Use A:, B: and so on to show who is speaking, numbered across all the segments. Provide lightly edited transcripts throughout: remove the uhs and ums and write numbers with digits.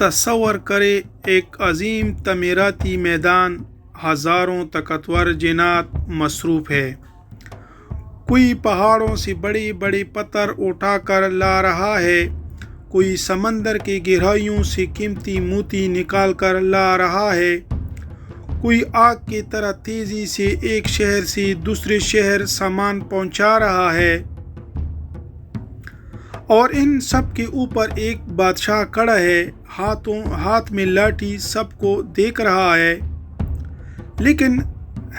A: تصور کرے ایک عظیم تعمیراتی میدان، ہزاروں طاقتور جنات مصروف ہے۔ کوئی پہاڑوں سے بڑے بڑے پتھر اٹھا کر لا رہا ہے، کوئی سمندر کی گہرائیوں سے قیمتی موتی نکال کر لا رہا ہے، کوئی آگ کی طرح تیزی سے ایک شہر سے دوسرے شہر سامان پہنچا رہا ہے، اور ان سب کے اوپر ایک بادشاہ کھڑا ہے، ہاتھ میں لاٹھی، سب کو دیکھ رہا ہے۔ لیکن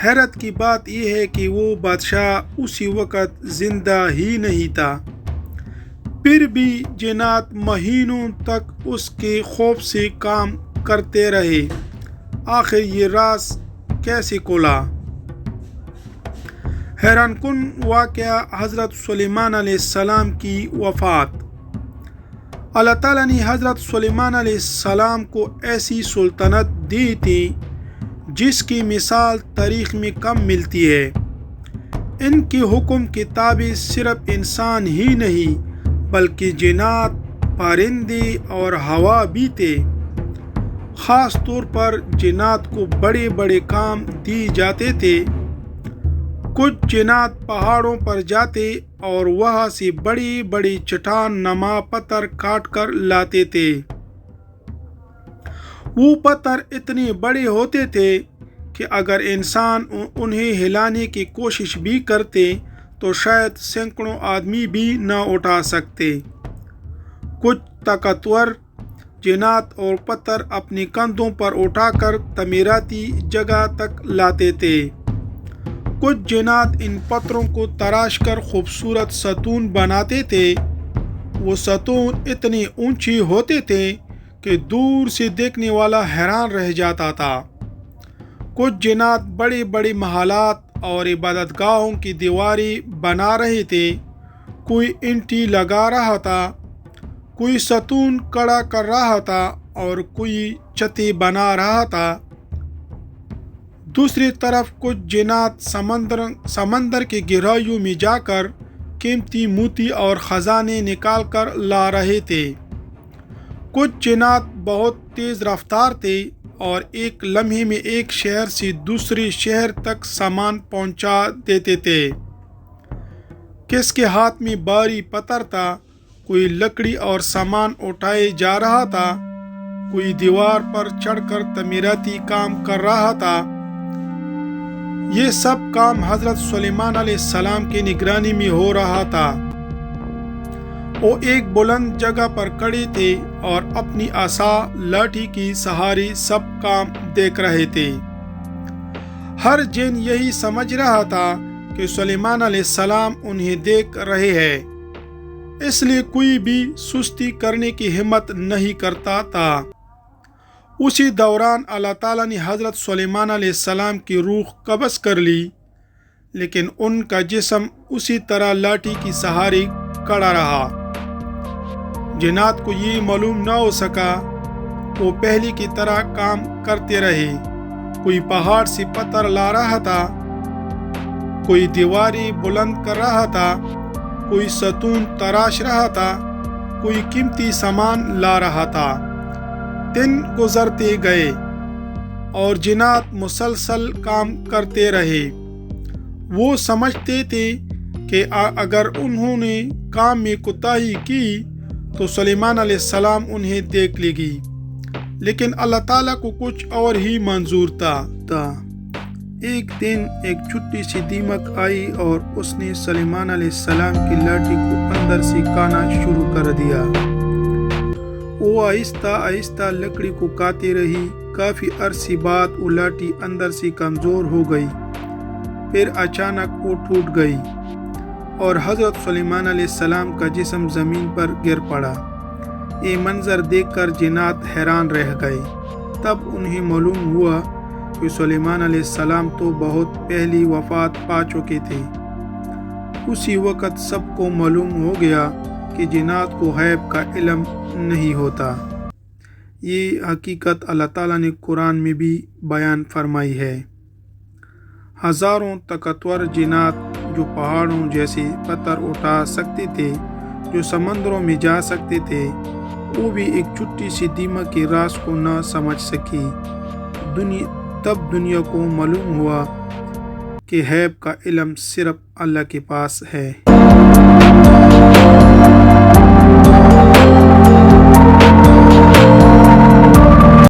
A: حیرت کی بات یہ ہے کہ وہ بادشاہ اسی وقت زندہ ہی نہیں تھا۔ پھر بھی جنات مہینوں تک اس کے خوف سے کام کرتے رہے۔ آخر یہ راز کیسے کھلا؟ حیران کن واقعہ حضرت سلیمان علیہ السلام کی وفات۔ اللہ تعالیٰ نے حضرت سلیمان علیہ السلام کو ایسی سلطنت دی تھی جس کی مثال تاریخ میں کم ملتی ہے۔ ان کے حکم کے تابع صرف انسان ہی نہیں بلکہ جنات، پرندے اور ہوا بھی تھے۔ خاص طور پر جنات کو بڑے بڑے کام دیے جاتے تھے۔ کچھ جنات پہاڑوں پر جاتے اور وہاں سے بڑی بڑی چٹان نما پتھر کاٹ کر لاتے تھے۔ وہ پتھر اتنے بڑے ہوتے تھے کہ اگر انسان انہیں ہلانے کی کوشش بھی کرتے تو شاید سینکڑوں آدمی بھی نہ اٹھا سکتے۔ کچھ طاقتور جنات اور پتھر اپنے کندھوں پر اٹھا کر تعمیراتی جگہ تک لاتے تھے۔ کچھ جنات ان پتھروں کو تراش کر خوبصورت ستون بناتے تھے۔ وہ ستون اتنے اونچے ہوتے تھے کہ دور سے دیکھنے والا حیران رہ جاتا تھا۔ کچھ جنات بڑے بڑے محلات اور عبادت گاہوں کی دیواریں بنا رہے تھے۔ کوئی اینٹیں لگا رہا تھا، کوئی ستون کھڑا کر رہا تھا اور کوئی چھتیں بنا رہا تھا۔ دوسری طرف کچھ جنات سمندر کی گہرائیوں میں جا کر قیمتی موتی اور خزانے نکال کر لا رہے تھے۔ کچھ جنات بہت تیز رفتار تھے اور ایک لمحے میں ایک شہر سے دوسرے شہر تک سامان پہنچا دیتے تھے۔ کس کے ہاتھ میں بھاری پتھر تھا، کوئی لکڑی اور سامان اٹھائے جا رہا تھا، کوئی دیوار پر چڑھ کر تعمیراتی کام کر رہا تھا۔ یہ سب کام حضرت سلیمان علیہ السلام کی نگرانی میں ہو رہا تھا۔ وہ ایک بلند جگہ پر کھڑے تھے اور اپنی عصا لاٹھی کے سہارے سب کام دیکھ رہے تھے۔ ہر جن یہی سمجھ رہا تھا کہ سلیمان علیہ السلام انہیں دیکھ رہے ہیں، اس لیے کوئی بھی سستی کرنے کی ہمت نہیں کرتا تھا۔ اسی دوران اللہ تعالیٰ نے حضرت سلیمان علیہ السلام کی روح قبض کر لی، لیکن ان کا جسم اسی طرح لاٹھی کے سہارے کھڑا رہا۔ جنات کو یہ معلوم نہ ہو سکا، وہ پہلے کی طرح کام کرتے رہے۔ کوئی پہاڑ سے پتھر لا رہا تھا، کوئی دیواریں بلند کر رہا تھا، کوئی ستون تراش رہا تھا، کوئی قیمتی سامان لا رہا تھا۔ دن گزرتے گئے اور جنات مسلسل کام کرتے رہے۔ وہ سمجھتے تھے کہ اگر انہوں نے کام میں کوتاہی کی تو سلیمان علیہ السلام انہیں دیکھ لے گی، لیکن اللہ تعالیٰ کو کچھ اور ہی منظور تھا۔ ایک دن ایک چھوٹی سی دیمک آئی اور اس نے سلیمان علیہ السلام کی لاٹھی کو اندر سے کھانا شروع کر دیا۔ وہ آہستہ آہستہ لکڑی کو کاٹتی رہی۔ کافی عرصے بعد وہ لاٹھی اندر سے کمزور ہو گئی، پھر اچانک وہ ٹوٹ گئی اور حضرت سلیمان علیہ السلام کا جسم زمین پر گر پڑا۔ یہ منظر دیکھ کر جنات حیران رہ گئے۔ تب انہیں معلوم ہوا کہ سلیمان علیہ السلام تو بہت پہلی وفات پا چکے تھے۔ اسی وقت سب کو معلوم ہو گیا کہ جنات کو غیب کا علم نہیں ہوتا۔ یہ حقیقت اللہ تعالیٰ نے قرآن میں بھی بیان فرمائی ہے۔ ہزاروں طاقتور جنات جو پہاڑوں جیسے پتھر اٹھا سکتے تھے، جو سمندروں میں جا سکتے تھے، وہ بھی ایک چھوٹی سی دیمک کے راز کو نہ سمجھ سکی۔ تب دنیا کو معلوم ہوا کہ غیب کا علم صرف اللہ کے پاس ہے۔